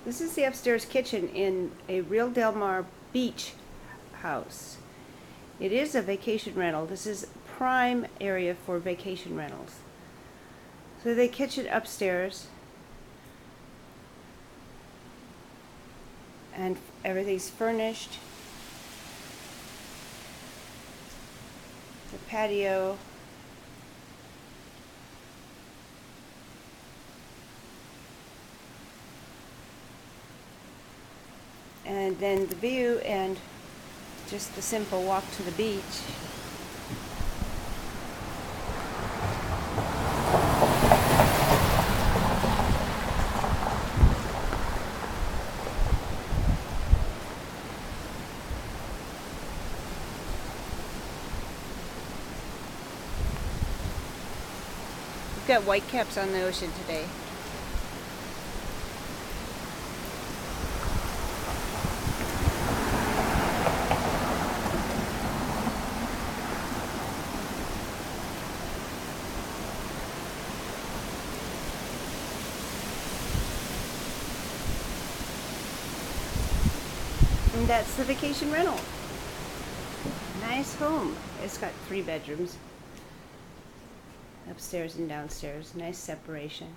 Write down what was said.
This is the upstairs kitchen in a real Del Mar beach house. It is a vacation rental. This is prime area for vacation rentals. So the kitchen upstairs, and everything's furnished. The patio. And then the view and just the simple walk to the beach. We've got whitecaps on the ocean today. And that's the vacation rental. Nice home. It's got 3 bedrooms. Upstairs and downstairs. Nice separation.